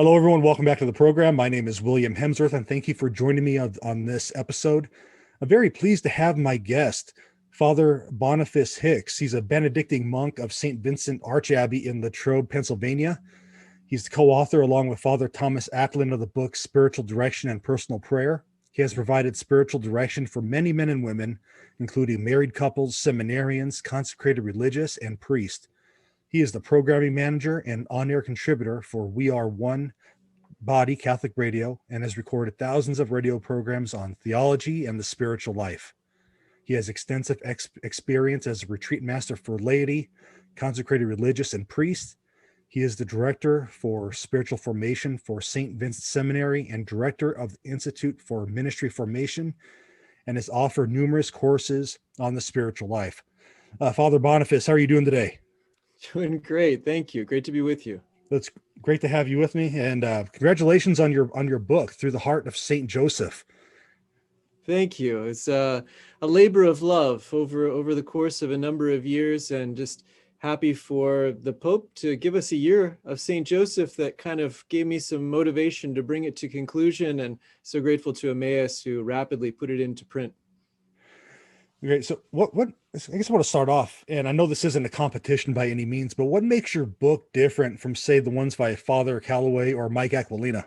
Hello, everyone. Welcome back to the program. My name is William Hemsworth, and thank you for joining me on this episode. I'm very pleased to have my guest, Father Boniface Hicks. He's a Benedictine monk of St. Vincent Archabbey in Latrobe, Pennsylvania. He's the co-author, along with Father Thomas Acklin, of the book Spiritual Direction and Personal Prayer. He has provided spiritual direction for many men and women, including married couples, seminarians, consecrated religious, and priests. He is the programming manager and on-air contributor for We Are One Body Catholic Radio and has recorded thousands of radio programs on theology and the spiritual life. He has extensive experience as a retreat master for laity, consecrated religious, and priests. He is the director for spiritual formation for St. Vincent Seminary and director of the Institute for Ministry Formation, and has offered numerous courses on the spiritual life. Father Boniface, how are you doing today? Doing great. Thank you. Great to be with you. It's great to have you with me, and congratulations on your book, Through the Heart of Saint Joseph. Thank you. It's a labor of love over the course of a number of years, and just happy for the Pope to give us a year of Saint Joseph that kind of gave me some motivation to bring it to conclusion, and so grateful to Emmaus who rapidly put it into print. Great. So what I guess I want to start off, and I know this isn't a competition by any means, but what makes your book different from, say, the ones by Father Calloway or Mike Aquilina?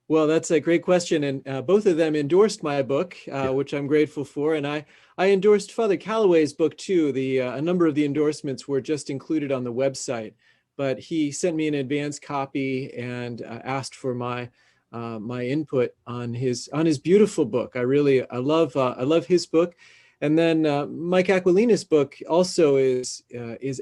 Well, that's a great question, and both of them endorsed my book, which I'm grateful for, and I endorsed Father Calloway's book too. A number of the endorsements were just included on the website, but he sent me an advance copy and asked for my input on his beautiful book. I love his book, and then Mike Aquilina's book also is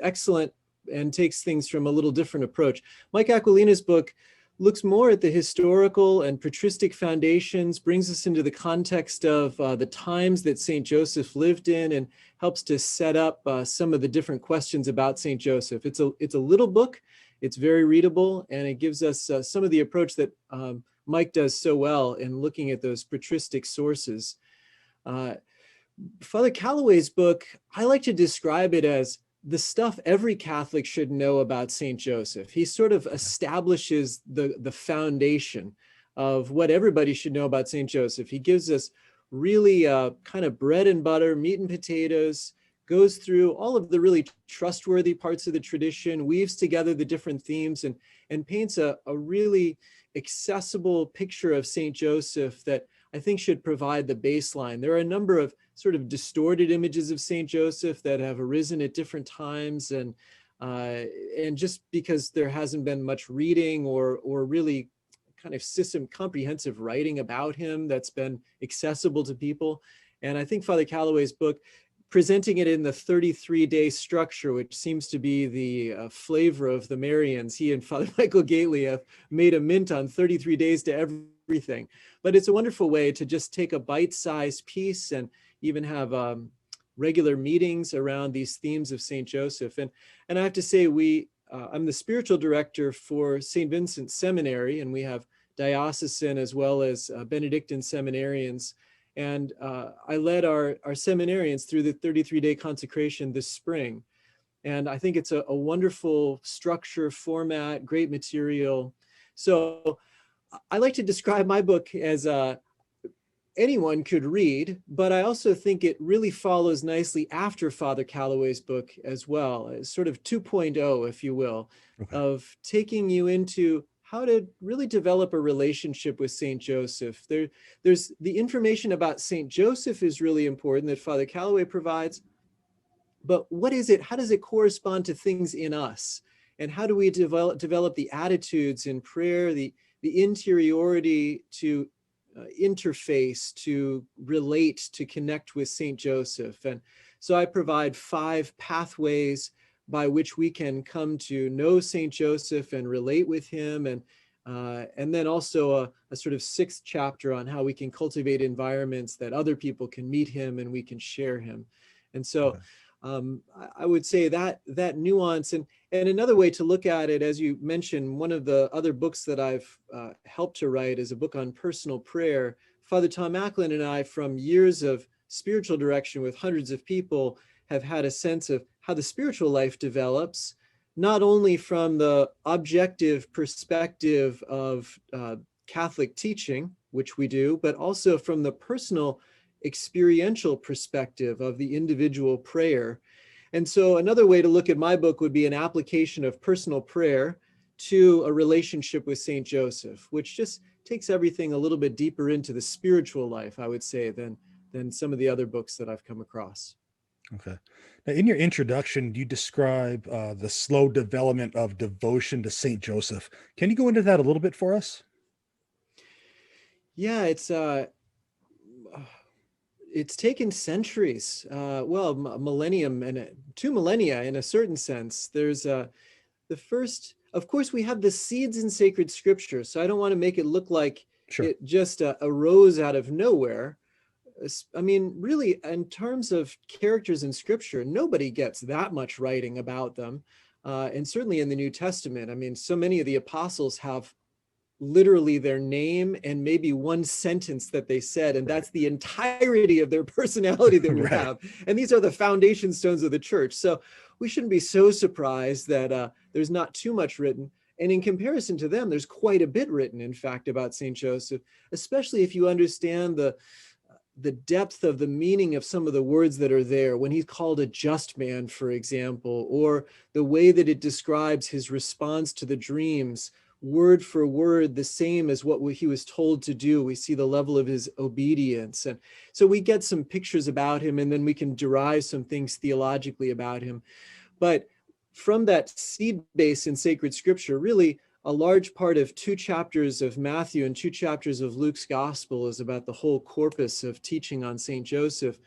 excellent and takes things from a little different approach. Mike Aquilina's book looks more at the historical and patristic foundations, brings us into the context of the times that St. Joseph lived in, and helps to set up some of the different questions about St. Joseph. It's a little book. It's very readable, and it gives us some of the approach that Mike does so well in looking at those patristic sources. Father Calloway's book, I like to describe it as the stuff every Catholic should know about St. Joseph. He sort of establishes the foundation of what everybody should know about St. Joseph. He gives us really kind of bread and butter, meat and potatoes, goes through all of the really trustworthy parts of the tradition, weaves together the different themes, and paints a really accessible picture of St. Joseph that I think should provide the baseline. There are a number of sort of distorted images of St. Joseph that have arisen at different times, and just because there hasn't been much reading or really kind of comprehensive writing about him that's been accessible to people. And I think Father Calloway's book, presenting it in the 33-day structure, which seems to be the flavor of the Marians. He and Father Michael Gately have made a mint on 33 days to everything. But it's a wonderful way to just take a bite-sized piece and even have regular meetings around these themes of St. Joseph. And I have to say, I'm the spiritual director for St. Vincent Seminary, and we have diocesan as well as Benedictine seminarians. And I led our seminarians through the 33-day consecration this spring. And I think it's a wonderful structure, format, great material. So I like to describe my book as anyone could read, but I also think it really follows nicely after Father Calloway's book as well, as sort of 2.0, if you will, of taking you into how to really develop a relationship with St. Joseph. There's the information about St. Joseph is really important that Father Calloway provides, but what is it? How does it correspond to things in us? And how do we develop the attitudes in prayer, the interiority to interface, to relate, to connect with St. Joseph? And so I provide 5 pathways by which we can come to know St. Joseph and relate with him, and then also a sort of 6th chapter on how we can cultivate environments that other people can meet him and we can share him. And so I would say that nuance, and another way to look at it, as you mentioned, one of the other books that I've helped to write is a book on personal prayer. Father Tom Acklin and I, from years of spiritual direction with hundreds of people, have had a sense of how the spiritual life develops not only from the objective perspective of Catholic teaching, which we do, but also from the personal experiential perspective of the individual prayer. And so another way to look at my book would be an application of personal prayer to a relationship with Saint Joseph, which just takes everything a little bit deeper into the spiritual life, I would say, than some of the other books that I've come across. Okay. Now, in your introduction, you describe the slow development of devotion to Saint Joseph. Can you go into that a little bit for us? Yeah, it's taken centuries, well, millennium and 2 millennia in a certain sense. There's the first, of course, we have the seeds in sacred scripture, so I don't want to make it look like Sure. it just arose out of nowhere. I mean, really, in terms of characters in scripture, nobody gets that much writing about them. And certainly in the New Testament, I mean, so many of the apostles have literally their name and maybe one sentence that they said, and that's the entirety of their personality that we Right. have. And these are the foundation stones of the church. So we shouldn't be so surprised that there's not too much written. And in comparison to them, there's quite a bit written, in fact, about St. Joseph, especially if you understand the depth of the meaning of some of the words that are there when he's called a just man, for example, or the way that it describes his response to the dreams, word for word, the same as what he was told to do. We see the level of his obedience. And so we get some pictures about him, and then we can derive some things theologically about him. But from that seed base in sacred scripture, really, a large part of 2 chapters of Matthew and 2 chapters of Luke's gospel is about the whole corpus of teaching on St. Joseph.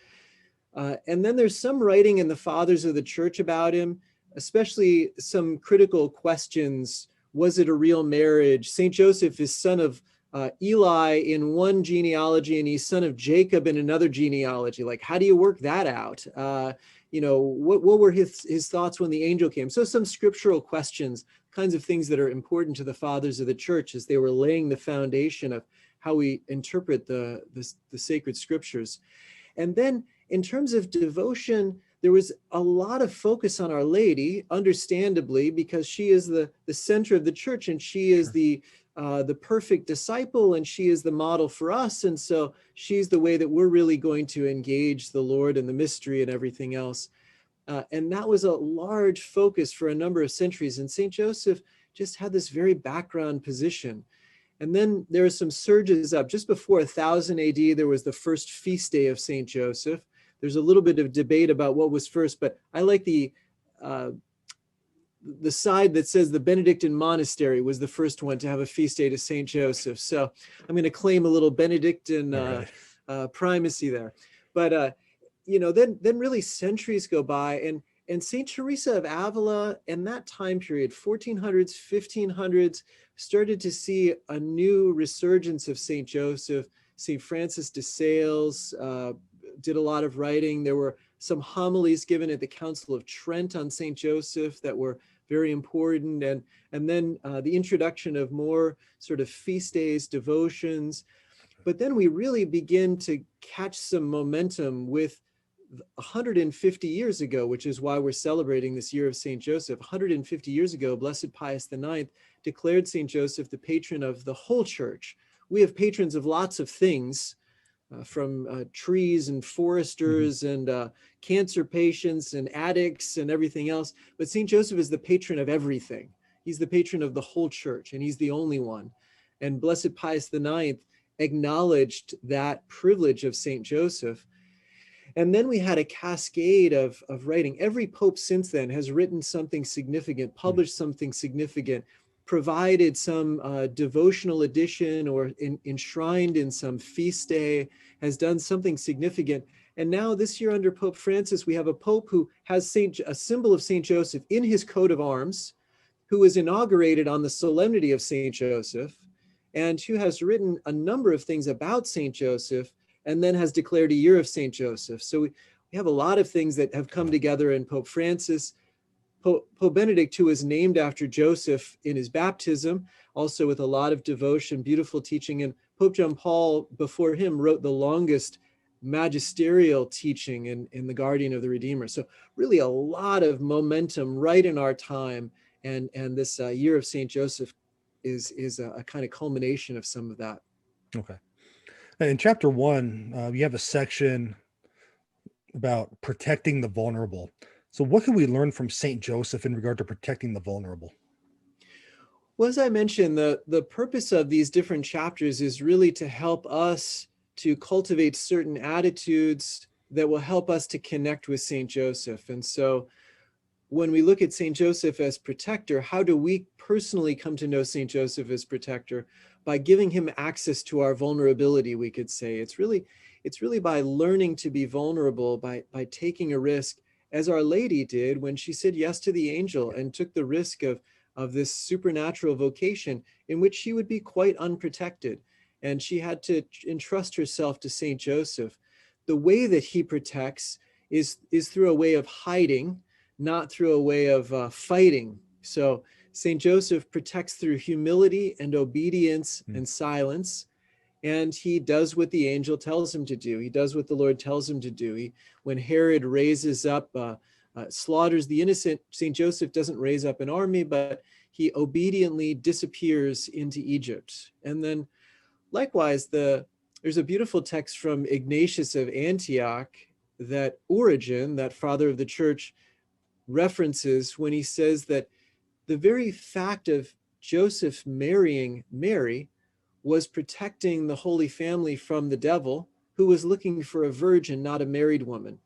And then there's some writing in the fathers of the church about him, especially some critical questions. Was it a real marriage? St. Joseph is son of Eli in one genealogy, and he's son of Jacob in another genealogy. Like, how do you work that out? What were his thoughts when the angel came? So some scriptural questions, kinds of things that are important to the fathers of the church as they were laying the foundation of how we interpret the sacred scriptures. And then in terms of devotion, there was a lot of focus on Our Lady, understandably, because she is the center of the church, and she is the perfect disciple, and she is the model for us. And so she's the way that we're really going to engage the Lord and the mystery and everything else. And that was a large focus for a number of centuries. And St. Joseph just had this very background position. And then there were some surges up. Just before 1000 AD, there was the first feast day of St. Joseph. There's a little bit of debate about what was first, but I like the side that says the Benedictine monastery was the first one to have a feast day to St. Joseph. So I'm going to claim a little Benedictine Right. primacy there. But then really centuries go by, and St. Teresa of Avila in that time period, 1400s, 1500s, started to see a new resurgence of St. Joseph. St. Francis de Sales did a lot of writing. There were some homilies given at the Council of Trent on St. Joseph that were very important. And then the introduction of more sort of feast days, devotions. But then we really begin to catch some momentum with 150 years ago, which is why we're celebrating this year of St. Joseph. 150 years ago, Blessed Pius IX declared St. Joseph the patron of the whole church. We have patrons of lots of things, from trees and foresters and cancer patients and addicts and everything else. But St. Joseph is the patron of everything. He's the patron of the whole church, and he's the only one. And Blessed Pius IX acknowledged that privilege of St. Joseph. And then we had a cascade of writing. Every pope since then has written something significant, published something significant, provided some devotional edition or enshrined in some feast day, has done something significant. And now this year under Pope Francis, we have a pope who has a symbol of St. Joseph in his coat of arms, who was inaugurated on the solemnity of St. Joseph, and who has written a number of things about St. Joseph, and then has declared a year of St. Joseph. So we have a lot of things that have come together in Pope Francis. Pope Benedict, who was named after Joseph in his baptism, also with a lot of devotion, beautiful teaching. And Pope John Paul, before him, wrote the longest magisterial teaching in the Guardian of the Redeemer. So really a lot of momentum right in our time. And this year of St. Joseph is a kind of culmination of some of that. Okay. In chapter 1, you have a section about protecting the vulnerable. So what can we learn from St. Joseph in regard to protecting the vulnerable? Well, as I mentioned, the purpose of these different chapters is really to help us to cultivate certain attitudes that will help us to connect with St. Joseph. And so when we look at St. Joseph as protector, how do we personally come to know St. Joseph as protector? By giving him access to our vulnerability, we could say. It's really by learning to be vulnerable, by taking a risk, as Our Lady did when she said yes to the angel and took the risk of this supernatural vocation in which she would be quite unprotected. And she had to entrust herself to St. Joseph. The way that he protects is through a way of hiding, not through a way of fighting. So St. Joseph protects through humility and obedience and silence. And he does what the angel tells him to do. He does what the Lord tells him to do. When Herod raises up, slaughters the innocent, St. Joseph doesn't raise up an army, but he obediently disappears into Egypt. And then likewise, there's a beautiful text from Ignatius of Antioch that Origen, that father of the church, references when he says that the very fact of Joseph marrying Mary was protecting the Holy Family from the devil, who was looking for a virgin, not a married woman.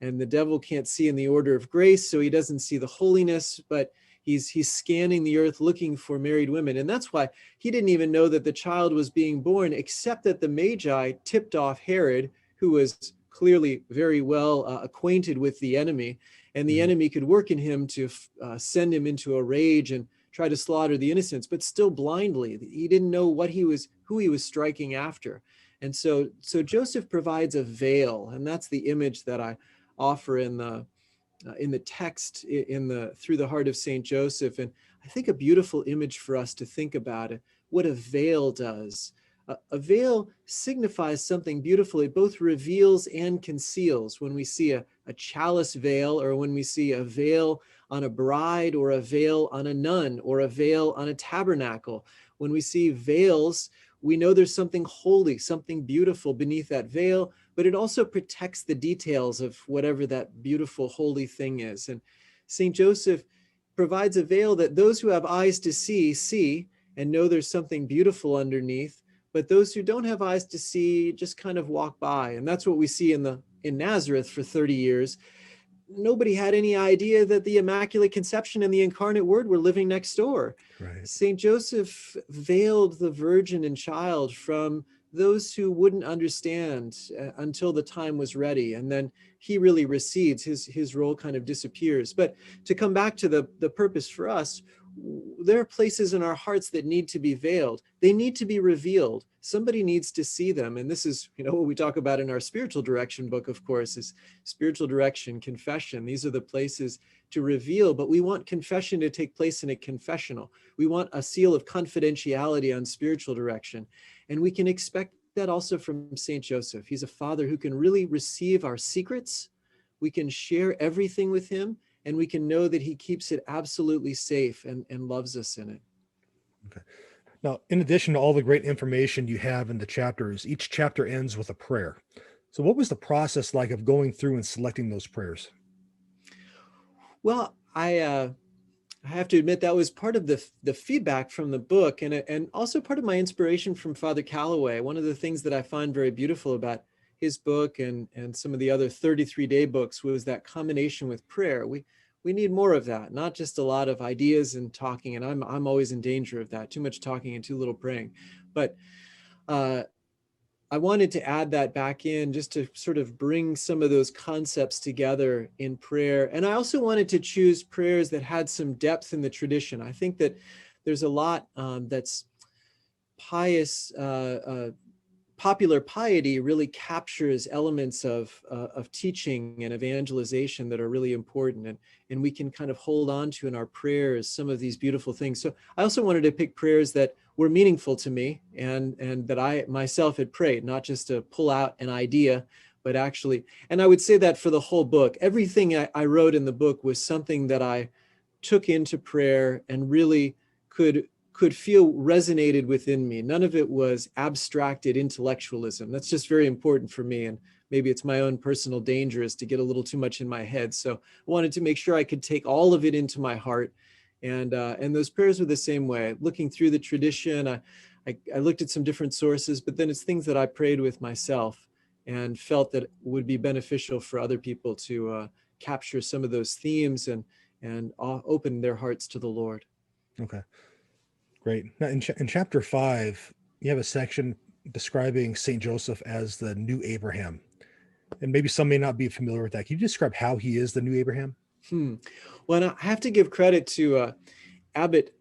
And the devil can't see in the order of grace, so he doesn't see the holiness, but he's scanning the earth looking for married women. And that's why he didn't even know that the child was being born, except that the Magi tipped off Herod, who was clearly very well acquainted with the enemy, and the enemy could work in him to send him into a rage and try to slaughter the innocents, but still blindly. He didn't know who he was striking after. And so Joseph provides a veil, and that's the image that I offer in the text through the heart of Saint Joseph. And I think a beautiful image for us to think about it, what a veil does. A veil signifies something beautiful. It both reveals and conceals. When we see a chalice veil, or when we see a veil on a bride, or a veil on a nun, or a veil on a tabernacle, when we see veils, we know there's something holy, something beautiful beneath that veil, but it also protects the details of whatever that beautiful, holy thing is. And St. Joseph provides a veil that those who have eyes to see, and know there's something beautiful underneath, but those who don't have eyes to see just kind of walk by. And that's what we see in Nazareth for 30 years. Nobody had any idea that the Immaculate Conception and the Incarnate Word were living next door. Right. St. Joseph veiled the Virgin and Child from those who wouldn't understand until the time was ready. And then he really recedes, his role kind of disappears. But to come back to the purpose for us, there are places in our hearts that need to be veiled. They need to be revealed. Somebody needs to see them. And this is, what we talk about in our spiritual direction book, of course, is spiritual direction, confession. These are the places to reveal, but we want confession to take place in a confessional. We want a seal of confidentiality on spiritual direction. And we can expect that also from St. Joseph. He's a father who can really receive our secrets. We can share everything with him, and we can know that he keeps it absolutely safe and loves us in it. Okay. Now, in addition to all the great information you have in the chapters, each chapter ends with a prayer. So what was the process like of going through and selecting those prayers? Well, I have to admit that was part of the feedback from the book, and also part of my inspiration from Father Calloway. One of the things that I find very beautiful about his book and some of the other 33-day books was that combination with prayer. We need more of that, not just a lot of ideas and talking, and I'm always in danger of that, too much talking and too little praying. But I wanted to add that back in just to sort of bring some of those concepts together in prayer. And I also wanted to choose prayers that had some depth in the tradition. I think that there's a lot that's pious, popular piety really captures elements of teaching and evangelization that are really important, and we can kind of hold on to in our prayers some of these beautiful things. So I also wanted to pick prayers that were meaningful to me and that I myself had prayed, not just to pull out an idea, but actually, and I would say that for the whole book, everything I wrote in the book was something that I took into prayer and really could feel resonated within me. None of it was abstracted intellectualism. That's just very important for me. And maybe it's my own personal danger is to get a little too much in my head. So I wanted to make sure I could take all of it into my heart. And those prayers were the same way. Looking through the tradition, I looked at some different sources, but then it's things that I prayed with myself and felt that would be beneficial for other people to capture some of those themes and open their hearts to the Lord. Okay, great. Now, in chapter 5, you have a section describing Saint Joseph as the new Abraham, and maybe some may not be familiar with that. Can you describe how he is the new Abraham? Well, I have to give credit to Abbot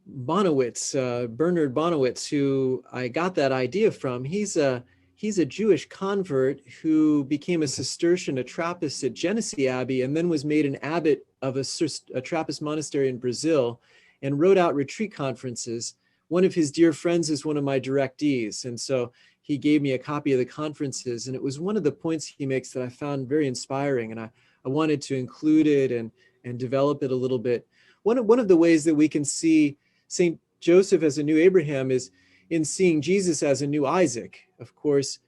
Bonowitz, Bernard Bonowitz, who I got that idea from. He's a Jewish convert who became a Cistercian, a Trappist at Genesee Abbey, and then was made an abbot of a Trappist monastery in Brazil and wrote out retreat conferences. One of his dear friends is one of my directees. And so he gave me a copy of the conferences. And it was one of the points he makes that I found very inspiring. And I wanted to include it and develop it a little bit. One of the ways that we can see St. Joseph as a new Abraham is in seeing Jesus as a new Isaac. Of course,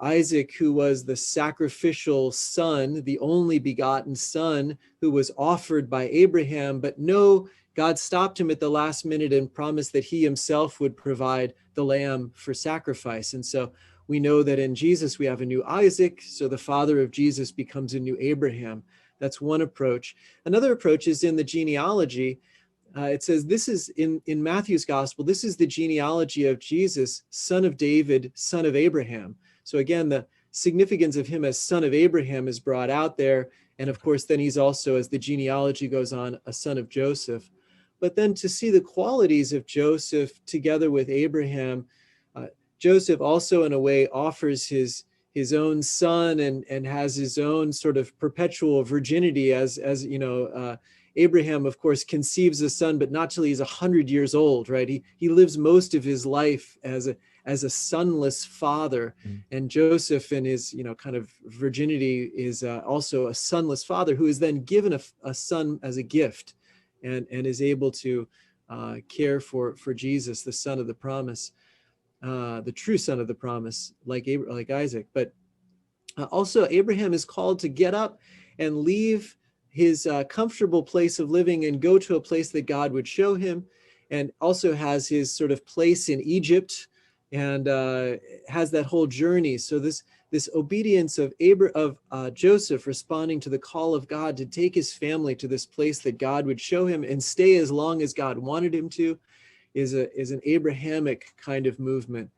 Isaac, who was the sacrificial son, the only begotten son who was offered by Abraham, but no, God stopped him at the last minute and promised that he himself would provide the lamb for sacrifice. And so we know that in Jesus we have a new Isaac, so the father of Jesus becomes a new Abraham. That's one approach. Another approach is in the genealogy. It says this is in Matthew's gospel, this is the genealogy of Jesus, son of David, son of Abraham. So again, the significance of him as son of Abraham is brought out there. And of course, then he's also, as the genealogy goes on, a son of Joseph. But then to see the qualities of Joseph together with Abraham, Joseph also in a way offers his own son and has his own sort of perpetual virginity as you know, Abraham, of course, conceives a son, but not till he's 100 years old, right? He lives most of his life as a sonless father. And Joseph in his, you know, kind of virginity is also a sonless father who is then given a son as a gift and is able to care for Jesus, the son of the promise, the true son of the promise, like Isaac. But also Abraham is called to get up and leave his comfortable place of living and go to a place that God would show him, and also has his sort of place in Egypt and has that whole journey. So this obedience of Joseph responding to the call of God to take his family to this place that God would show him and stay as long as God wanted him to is an Abrahamic kind of movement.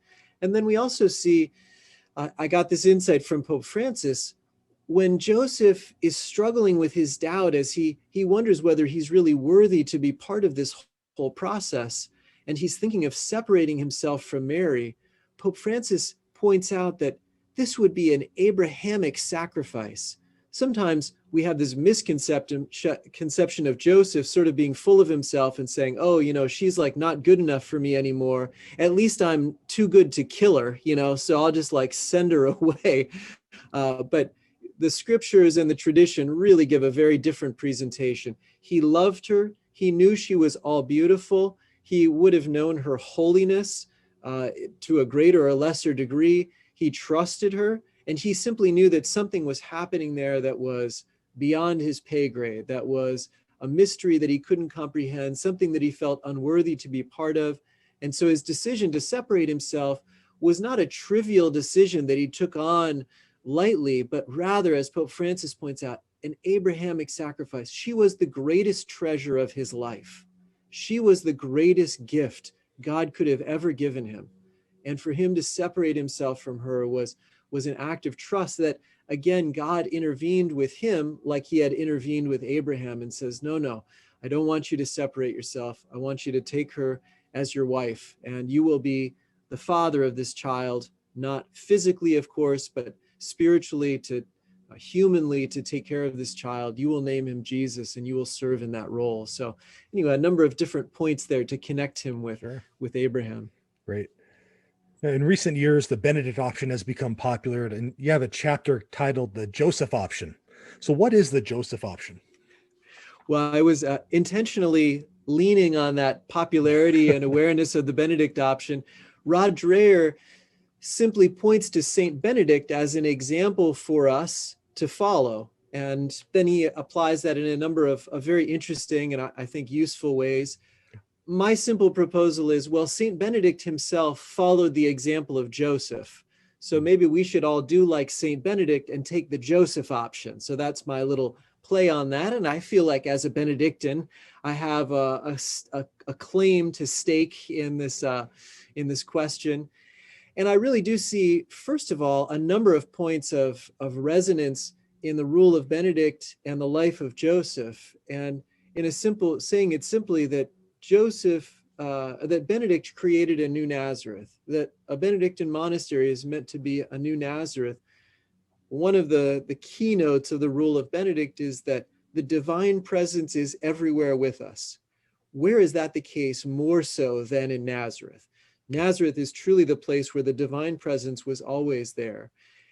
And then we also see, I got this insight from Pope Francis, when Joseph is struggling with his doubt as he wonders whether he's really worthy to be part of this whole process, and he's thinking of separating himself from Mary, Pope Francis points out that this would be an Abrahamic sacrifice. Sometimes we have this misconception of Joseph sort of being full of himself and saying, oh, you know, she's like not good enough for me anymore. At least I'm too good to kill her, you know, so I'll just like send her away. But the scriptures and the tradition really give a very different presentation. He loved her. He knew she was all beautiful. He would have known her holiness to a greater or lesser degree. He trusted her, and he simply knew that something was happening there that was beyond his pay grade, that was a mystery that he couldn't comprehend, something that he felt unworthy to be part of. And so his decision to separate himself was not a trivial decision that he took on lightly, but rather, as Pope Francis points out, an Abrahamic sacrifice. She was the greatest treasure of his life. She was the greatest gift God could have ever given him. And for him to separate himself from her was an act of trust that, again, God intervened with him like he had intervened with Abraham and says, no, I don't want you to separate yourself. I want you to take her as your wife, and you will be the father of this child, not physically, of course, but spiritually, humanly, to take care of this child. You will name him Jesus, and you will serve in that role. So anyway, a number of different points there to connect him with Abraham. Great. In recent years, the Benedict option has become popular, and you have a chapter titled the Joseph option. So, what is the Joseph option? Well, I was intentionally leaning on that popularity and awareness of the Benedict option. Rod Dreher simply points to Saint Benedict as an example for us to follow. And then he applies that in a number of very interesting and I think useful ways. My simple proposal is, well, Saint Benedict himself followed the example of Joseph. So maybe we should all do like Saint Benedict and take the Joseph option. So that's my little play on that. And I feel like as a Benedictine, I have a claim to stake in this question. And I really do see, first of all, a number of points of resonance in the rule of Benedict and the life of Joseph. And in a simple, saying it simply that that Benedict created a new Nazareth, that a Benedictine monastery is meant to be a new Nazareth. One of the keynotes of the rule of Benedict is that the divine presence is everywhere with us. Where is that the case more so than in Nazareth? Nazareth is truly the place where the divine presence was always there.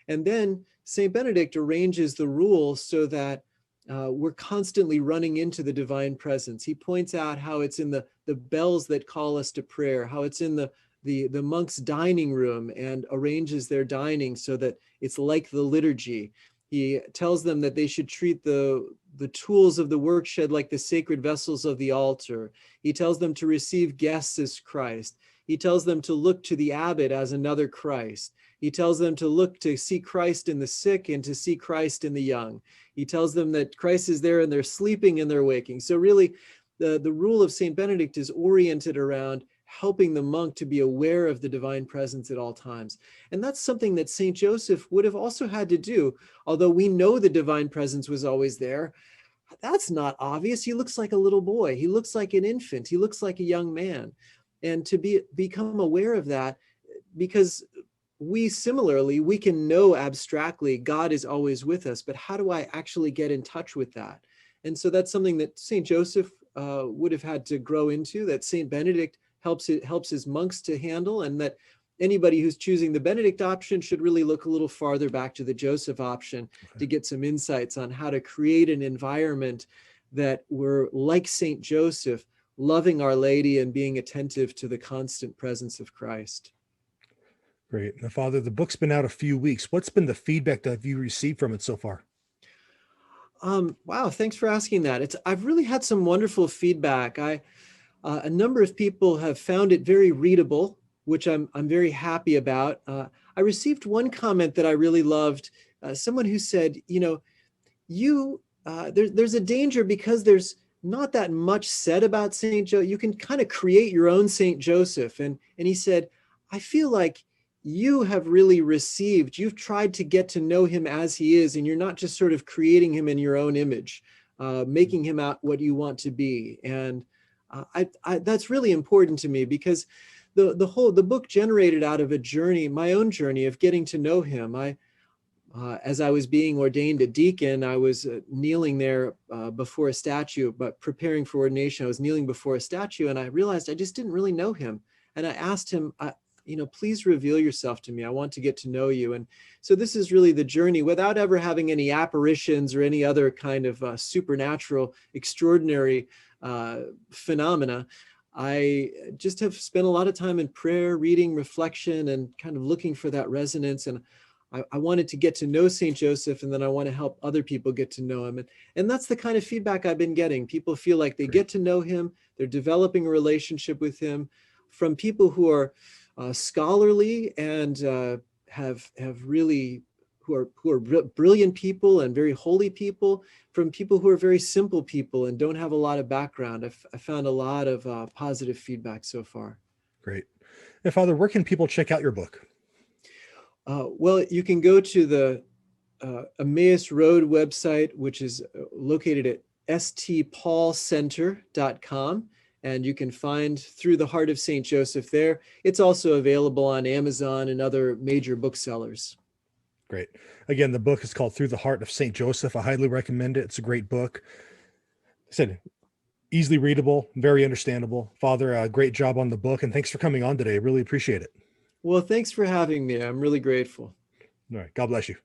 And then St. Benedict arranges the rule so that we're constantly running into the divine presence. He points out how it's in the bells that call us to prayer, how it's in the monks' dining room, and arranges their dining so that it's like the liturgy. He tells them that they should treat the tools of the workshed like the sacred vessels of the altar. He tells them to receive guests as Christ. He tells them to look to the abbot as another Christ. He tells them to look to see Christ in the sick and to see Christ in the young. He tells them that Christ is there and they're sleeping and they're waking. So really, the rule of St. Benedict is oriented around helping the monk to be aware of the divine presence at all times. And that's something that St. Joseph would have also had to do. Although we know the divine presence was always there, that's not obvious. He looks like a little boy. He looks like an infant. He looks like a young man. And to become aware of that, because we can know abstractly God is always with us, but how do I actually get in touch with that? And so that's something that St. Joseph would have had to grow into, that St. Benedict helps his monks to handle, and that anybody who's choosing the Benedict option should really look a little farther back to the Joseph option to get some insights on how to create an environment that we're like St. Joseph, loving Our Lady and being attentive to the constant presence of Christ. Great. Now, Father, the book's been out a few weeks. What's been the feedback that you received from it so far? Wow, thanks for asking that. I've really had some wonderful feedback. A number of people have found it very readable, which I'm very happy about. I received one comment that I really loved. Someone who said, there's a danger because there's not that much said about St. Joseph. You can kind of create your own St. Joseph. And he said, I feel like you have really you've tried to get to know him as he is, and you're not just sort of creating him in your own image, making him out what you want to be. And that's really important to me, because the book generated out of a journey, my own journey of getting to know him. As I was being ordained a deacon, I was kneeling there before a statue, but preparing for ordination, I was kneeling before a statue, and I realized I just didn't really know him. And I asked him, please reveal yourself to me. I want to get to know you. And so this is really the journey, without ever having any apparitions or any other kind of supernatural, extraordinary phenomena. I just have spent a lot of time in prayer, reading, reflection, and kind of looking for that resonance. And I wanted to get to know St. Joseph, and then I want to help other people get to know him. And that's the kind of feedback I've been getting. People feel like they get to know him, they're developing a relationship with him, from people who are scholarly and who are brilliant people and very holy people, from people who are very simple people and don't have a lot of background. I found a lot of positive feedback so far. Great. And Father, where can people check out your book? Well, you can go to the Emmaus Road website, which is located at stpaulcenter.com. And you can find Through the Heart of St. Joseph there. It's also available on Amazon and other major booksellers. Great. Again, the book is called Through the Heart of St. Joseph. I highly recommend it. It's a great book. I said, easily readable, very understandable. Father, great job on the book. And thanks for coming on today. I really appreciate it. Well, thanks for having me. I'm really grateful. All right. God bless you.